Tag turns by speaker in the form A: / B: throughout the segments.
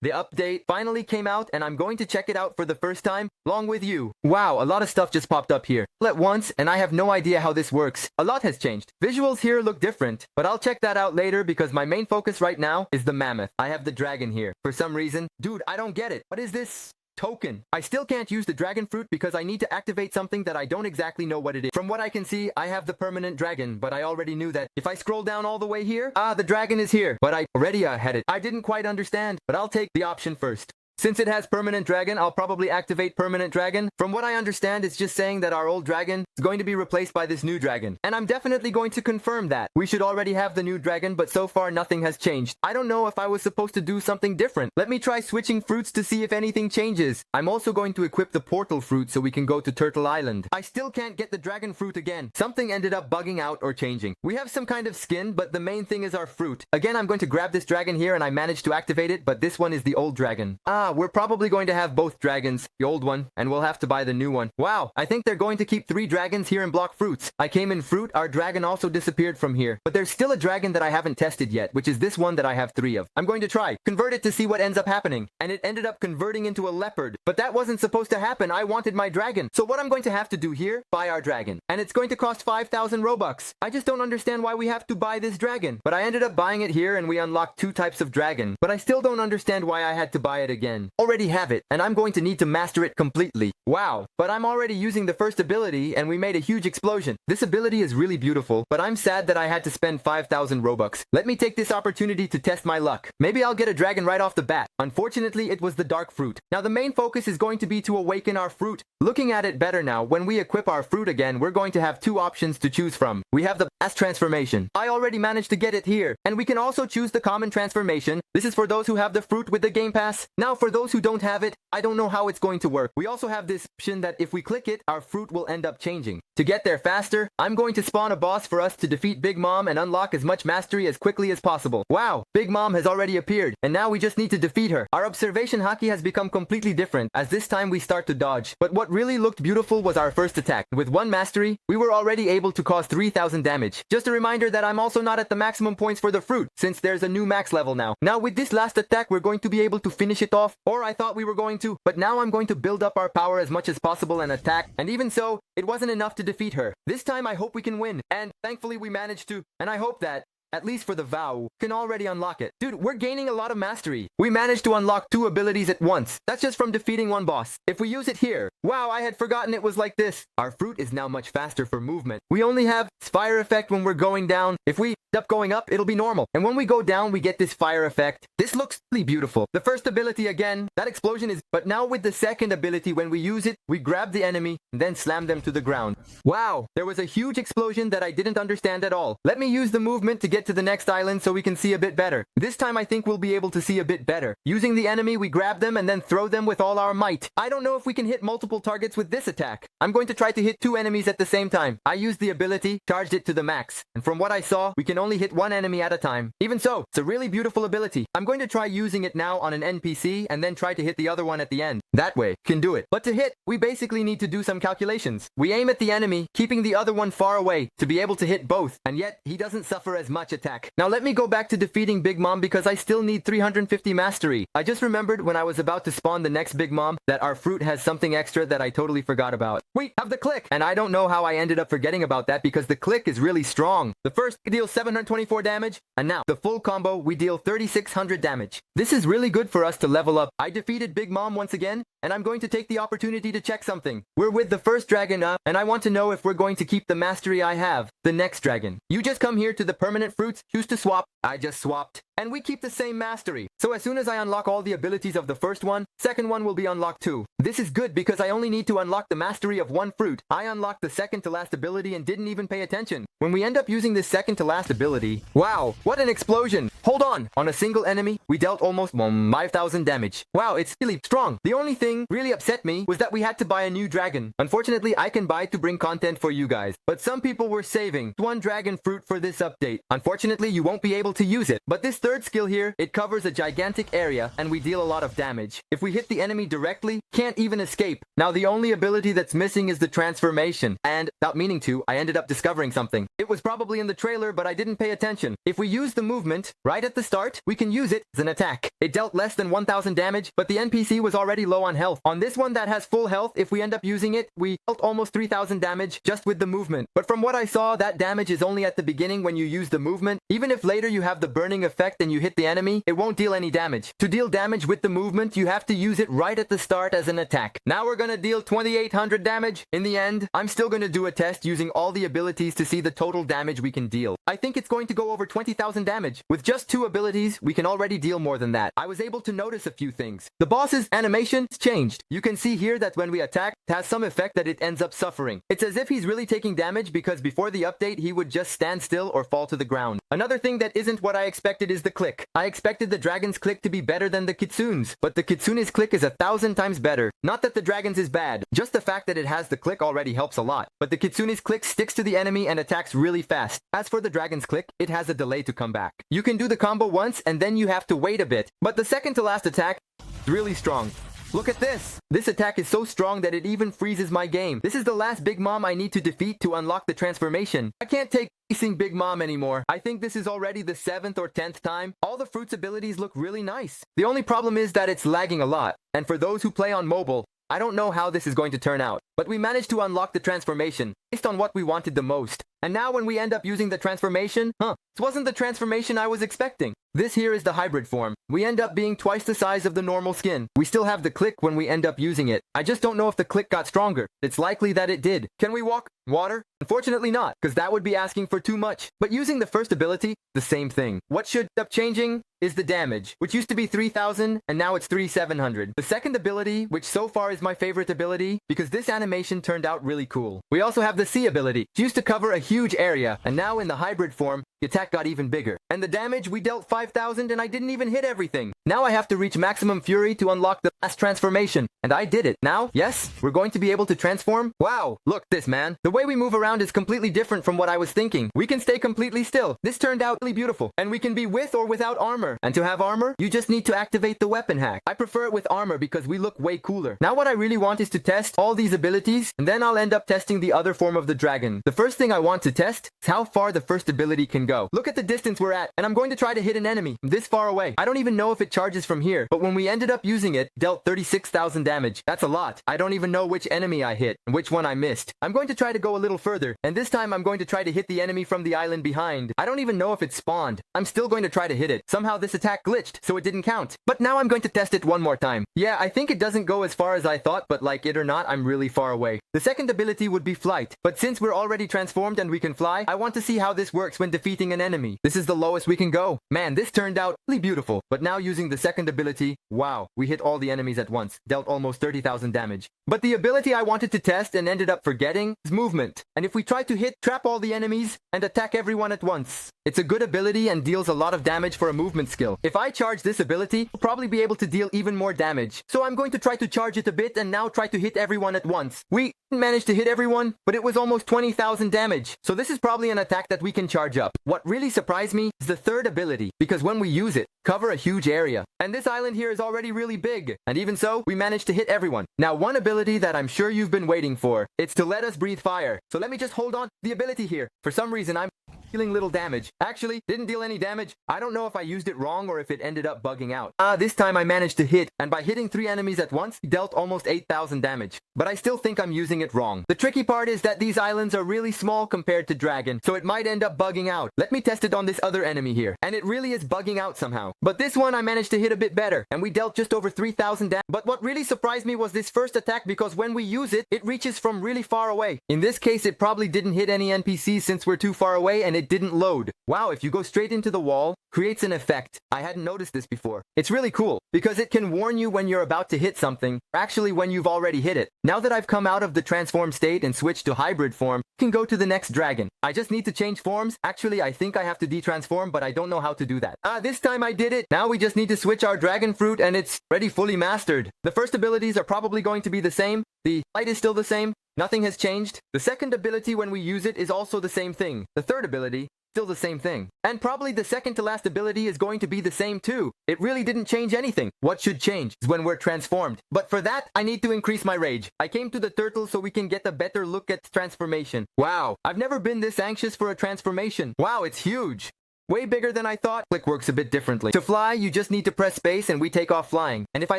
A: The update finally came out and I'm going to check it out for the first time, along with you. Wow, a lot of stuff just popped up here all at once and I have no idea how this works. A lot has changed. Visuals here look different, but I'll check that out later because my main focus right now is the mammoth. I have the dragon here. For some reason, dude, I don't get it. What is this? Token. I still can't use the dragon fruit because I need to activate something that I don't exactly know what it is. From what I can see, I have the permanent dragon, but I already knew that. If I scroll down all the way here, the dragon is here, but I already had it. I didn't quite understand, but I'll take the option first. Since it has permanent dragon, I'll probably activate permanent dragon. From what I understand, it's just saying that our old dragon is going to be replaced by this new dragon. And I'm definitely going to confirm that. We should already have the new dragon, but so far nothing has changed. I don't know if I was supposed to do something different. Let me try switching fruits to see if anything changes. I'm also going to equip the portal fruit so we can go to Turtle Island. I still can't get the dragon fruit again. Something ended up bugging out or changing. We have some kind of skin, but the main thing is our fruit. Again, I'm going to grab this dragon here and I managed to activate it, but this one is the old dragon. We're probably going to have both dragons, the old one, and we'll have to buy the new one. Wow, I think they're going to keep 3 dragons here in Blox Fruits. I came in fruit, our dragon also disappeared from here. But there's still a dragon that I haven't tested yet, which is this one that I have 3 of. I'm going to try, convert it to see what ends up happening. And it ended up converting into a leopard. But that wasn't supposed to happen, I wanted my dragon. So what I'm going to have to do here, buy our dragon. And it's going to cost 5,000 Robux. I just don't understand why we have to buy this dragon. But I ended up buying it here and we unlocked 2 types of dragon. But I still don't understand why I had to buy it again. Already have it, and I'm going to need to master it completely. Wow, but I'm already using the first ability and we made a huge explosion. This ability is really beautiful, but I'm sad that I had to spend 5,000 Robux. Let me take this opportunity to test my luck. Maybe I'll get a dragon right off the bat. Unfortunately, it was the dark fruit. Now the main focus is going to be to awaken our fruit. Looking at it better now, when we equip our fruit again, we're going to have 2 options to choose from. We have the mass transformation. I already managed to get it here. And we can also choose the common transformation. This is for those who have the fruit with the game pass. Now for those who don't have it, I don't know how it's going to work. We also have this option that if we click it, our fruit will end up changing. To get there faster, I'm going to spawn a boss for us to defeat Big Mom and unlock as much mastery as quickly as possible. Wow, Big Mom has already appeared, and now we just need to defeat her. Our observation haki has become completely different, as this time we start to dodge. But what really looked beautiful was our first attack. With 1 mastery, we were already able to cause 3,000 damage. Just a reminder that I'm also not at the maximum points for the fruit, since there's a new max level now. Now with this last attack, we're going to be able to finish it off, or I thought we were going to, but now I'm going to build up our power as much as possible and attack, and even so, it wasn't enough to defeat her. This time I hope we can win, and thankfully we managed to, and I hope that, at least for the vow, can already unlock it. Dude, we're gaining a lot of mastery. We managed to unlock 2 abilities at once. That's just from defeating 1 boss. If we use it here, wow, I had forgotten it was like this. Our fruit is now much faster for movement. We only have fire effect when we're going down. If we end up going up, it'll be normal. And when we go down, we get this fire effect. This looks really beautiful. The first ability again, that explosion is, but now with the second ability, when we use it, we grab the enemy and then slam them to the ground. Wow, there was a huge explosion that I didn't understand at all. Let me use the movement to get to the next island so we can see a bit better. This time I think we'll be able to see a bit better. Using the enemy, we grab them and then throw them with all our might. I don't know if we can hit multiple targets with this attack. I'm going to try to hit 2 enemies at the same time. I used the ability, charged it to the max. And from what I saw, we can only hit 1 enemy at a time. Even so, it's a really beautiful ability. I'm going to try using it now on an NPC and then try to hit the other one at the end. That way, can do it. But to hit, we basically need to do some calculations. We aim at the enemy, keeping the other one far away to be able to hit both. And yet, he doesn't suffer as much attack. Now let me go back to defeating Big Mom because I still need 350 mastery. I just remembered when I was about to spawn the next Big Mom that our fruit has something extra that I totally forgot about. We have the click! And I don't know how I ended up forgetting about that because the click is really strong. The first deals 724 damage, and now the full combo we deal 3600 damage. This is really good for us to level up. I defeated Big Mom once again, and I'm going to take the opportunity to check something. We're with the first dragon up, and I want to know if we're going to keep the mastery I have. The next dragon. You just come here to the permanent fruits, choose to swap. I just swapped. And we keep the same mastery. So as soon as I unlock all the abilities of the first one, second one will be unlocked too. This is good because I only need to unlock the mastery of 1 fruit. I unlocked the second to last ability and didn't even pay attention. When we end up using this second to last ability, wow, what an explosion. Hold on. On a single enemy, we dealt almost 5,000 damage. Wow, it's really strong. The only thing really upset me was that we had to buy a new dragon. Unfortunately, I can buy to bring content for you guys. But some people were saving 1 dragon fruit for this update. Unfortunately, you won't be able to use it. But this third skill here, it covers a gigantic area and we deal a lot of damage. If we hit the enemy directly, can't even escape. Now the only ability that's missing is the transformation. And without meaning to, I ended up discovering something. It was probably in the trailer, but I didn't pay attention. If we use the movement right at the start, we can use it as an attack. It dealt less than 1000 damage, but the NPC was already low on health. On this one that has full health, if we end up using it, we dealt almost 3000 damage just with the movement. But from what I saw, that damage is only at the beginning when you use the movement. Even if later you have the burning effect and you hit the enemy, it won't deal any damage. To deal damage with the movement, you have to use it right at the start as an attack. Now we're gonna deal 2800 damage. In the end, I'm still gonna do a test using all the abilities to see the total damage we can deal. I think it's going to go over 20,000 damage. With just 2 abilities, we can already deal more than that. I was able to notice a few things. The boss's animation changed. You can see here that when we attack, it has some effect that it ends up suffering. It's as if he's really taking damage because before the update, he would just stand still or fall to the ground. Another thing that isn't what I expected is the click. I expected the dragon's click to be better than the kitsune's, but the kitsune's click is 1000 times better. Not that the dragon's is bad, just the fact that it has the click already helps a lot. But the kitsune's click sticks to the enemy and attacks really fast. As for the dragon's click, it has a delay to come back. You can do the combo once and then you have to wait a bit. But the second to last attack is really strong. Look at this! This attack is so strong that it even freezes my game. This is the last Big Mom I need to defeat to unlock the transformation. I can't take facing Big Mom anymore. I think this is already the 7th or 10th time. All the fruits abilities look really nice. The only problem is that it's lagging a lot. And for those who play on mobile, I don't know how this is going to turn out. But we managed to unlock the transformation based on what we wanted the most. And now when we end up using the transformation, this wasn't the transformation I was expecting. This here is the hybrid form. We end up being twice the size of the normal skin. We still have the click when we end up using it. I just don't know if the click got stronger. It's likely that it did. Can we walk? Water? Unfortunately not, because that would be asking for too much. But using the first ability, the same thing. What should end up changing is the damage, which used to be 3000 and now it's 3700. The second ability, which so far is my favorite ability, because this animation turned out really cool. We also have the C ability. It used to cover a huge area, and now in the hybrid form, the attack got even bigger. And the damage, we dealt 5000 and I didn't even hit everything. Now I have to reach maximum fury to unlock the last transformation. And I did it. Now, yes, we're going to be able to transform. Wow, look this, man. The way we move around is completely different from what I was thinking. We can stay completely still. This turned out really beautiful. And we can be with or without armor. And to have armor, you just need to activate the weapon hack. I prefer it with armor because we look way cooler. Now what I really want is to test all these abilities, and then I'll end up testing the other form of the dragon. The first thing I want to test is how far the first ability can go. Look at the distance we're at, and I'm going to try to hit an enemy this far away. I don't even know if it charges from here, but when we ended up using it, dealt 36,000 damage. That's a lot. I don't even know which enemy I hit and which one I missed. I'm going to try to go a little further, and this time I'm going to try to hit the enemy from the island behind. I don't even know if it spawned. I'm still going to try to hit it. Somehow this attack glitched, so it didn't count. But now I'm going to test it one more time. Yeah, I think it doesn't go as far as I thought, but like it or not, I'm really far away. The second ability would be flight, but since we're already transformed and we can fly, I want to see how this works when defeating an enemy. This is the lowest we can go. Man, this turned out really beautiful. But now using the second ability, wow, we hit all the enemies at once, dealt almost 30,000 damage. But the ability I wanted to test and ended up forgetting is movement. And if we try to trap all the enemies and attack everyone at once, it's a good ability and deals a lot of damage for a movement skill. If I charge this ability, I'll probably be able to deal even more damage. So I'm going to try to charge it a bit and now try to hit everyone at once. We managed to hit everyone, but it was almost 20,000 damage. So this is probably an attack that we can charge up. What really surprised me is the third ability, because when we use it, cover a huge area. And this island here is already really big. And even so, we managed to hit everyone. Now one ability that I'm sure you've been waiting for, it's to let us breathe fire. So let me just hold on to the ability here. For some reason, I'm dealing little damage. Actually, didn't deal any damage. I don't know if I used it wrong or if it ended up bugging out. This time I managed to hit, and by hitting 3 enemies at once, dealt almost 8,000 damage. But I still think I'm using it wrong. The tricky part is that these islands are really small compared to Dragon, so it might end up bugging out. Let me test it on this other enemy here, and it really is bugging out somehow. But this one I managed to hit a bit better, and we dealt just over 3,000 damage. But what really surprised me was this first attack, because when we use it, it reaches from really far away. In this case, it probably didn't hit any NPCs since we're too far away, and it didn't load. Wow, if you go straight into the wall, creates an effect. I hadn't noticed this before. It's really cool, because it can warn you when you're about to hit something, or actually when you've already hit it. Now that I've come out of the transform state and switched to hybrid form, I can go to the next dragon. I just need to change forms. Actually, I think I have to detransform, but I don't know how to do that. This time I did it. Now we just need to switch our dragon fruit and it's already fully mastered. The first abilities are probably going to be the same. The light is still the same. Nothing has changed. The second ability when we use it is also the same thing. The third ability still the same thing. And probably the second to last ability is going to be the same too. It really didn't change anything. What should change is when we're transformed. But for that, I need to increase my rage. I came to the turtle so we can get a better look at transformation. Wow, I've never been this anxious for a transformation. Wow, it's huge. Way bigger than I thought. Click works a bit differently. To fly, you just need to press space and we take off flying. And if I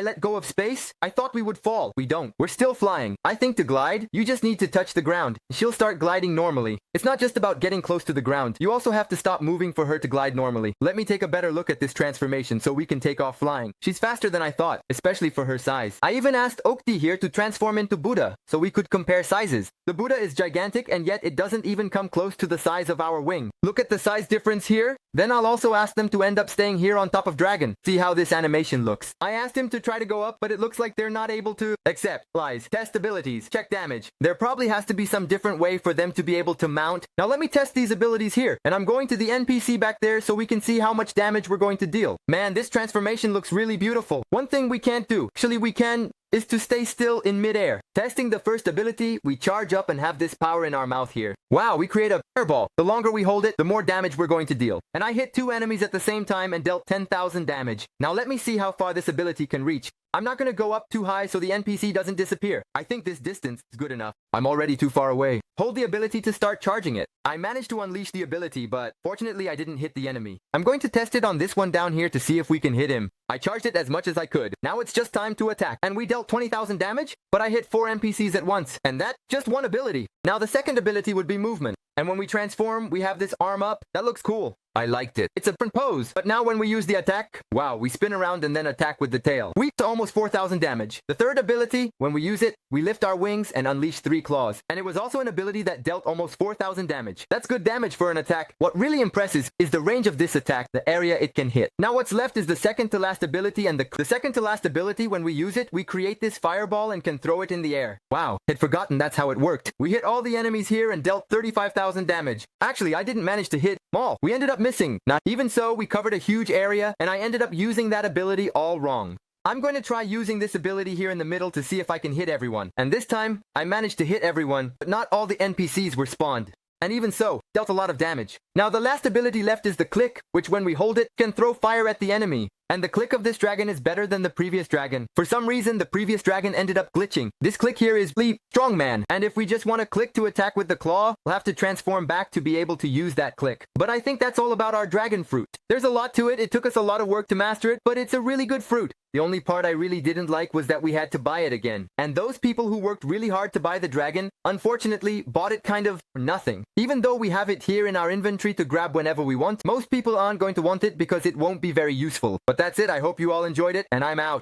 A: let go of space, I thought we would fall. We don't. We're still flying. I think to glide, you just need to touch the ground. She'll start gliding normally. It's not just about getting close to the ground. You also have to stop moving for her to glide normally. Let me take a better look at this transformation so we can take off flying. She's faster than I thought, especially for her size. I even asked Okti here to transform into Buddha so we could compare sizes. The Buddha is gigantic and yet it doesn't even come close to the size of our wing. Look at the size difference here. Then I'll also ask them to end up staying here on top of Dragon. See how this animation looks. I asked him to try to go up, but it looks like they're not able to. Accept. Lies. Test abilities. Check damage. There probably has to be some different way for them to be able to mount. Now let me test these abilities here. And I'm going to the NPC back there so we can see how much damage we're going to deal. Man, this transformation looks really beautiful. One thing we can't do. Actually, we can is to stay still in midair. Testing the first ability, we charge up and have this power in our mouth here. Wow, we create a fireball. The longer we hold it, the more damage we're going to deal. And I hit 2 enemies at the same time and dealt 10,000 damage. Now let me see how far this ability can reach. I'm not going to go up too high so the NPC doesn't disappear. I think this distance is good enough. I'm already too far away. Hold the ability to start charging it. I managed to unleash the ability, but fortunately I didn't hit the enemy. I'm going to test it on this one down here to see if we can hit him. I charged it as much as I could. Now it's just time to attack. And we dealt 20,000 damage, but I hit 4 NPCs at once. And that's just one ability. Now the second ability would be movement. And when we transform, we have this arm up. That looks cool. I liked it. It's a different pose. But now when we use the attack, wow, we spin around and then attack with the tail. We to almost 4,000 damage. The third ability, when we use it, we lift our wings and unleash 3 claws. And it was also an ability that dealt almost 4,000 damage. That's good damage for an attack. What really impresses is the range of this attack, the area it can hit. Now what's left is the second to last ability, and the second to last ability, when we use it, we create this fireball and can throw it in the air. Wow, had forgotten that's how it worked. We hit all the enemies here and dealt 35,000 damage. Actually, I didn't manage to hit them all. We ended up missing. Not even so, we covered a huge area and I ended up using that ability all wrong. I'm going to try using this ability here in the middle to see if I can hit everyone. And this time, I managed to hit everyone, but not all the NPCs were spawned. And even so, dealt a lot of damage. Now the last ability left is the click, which when we hold it, can throw fire at the enemy. And the click of this dragon is better than the previous dragon. For some reason, the previous dragon ended up glitching. This click here is strongman. And if we just want to click to attack with the claw, we'll have to transform back to be able to use that click. But I think that's all about our dragon fruit. There's a lot to it. It took us a lot of work to master it, but it's a really good fruit. The only part I really didn't like was that we had to buy it again. And those people who worked really hard to buy the dragon, unfortunately, bought it kind of for nothing. Even though we have it here in our inventory to grab whenever we want, most people aren't going to want it because it won't be very useful. But that's it. I hope you all enjoyed it, and I'm out.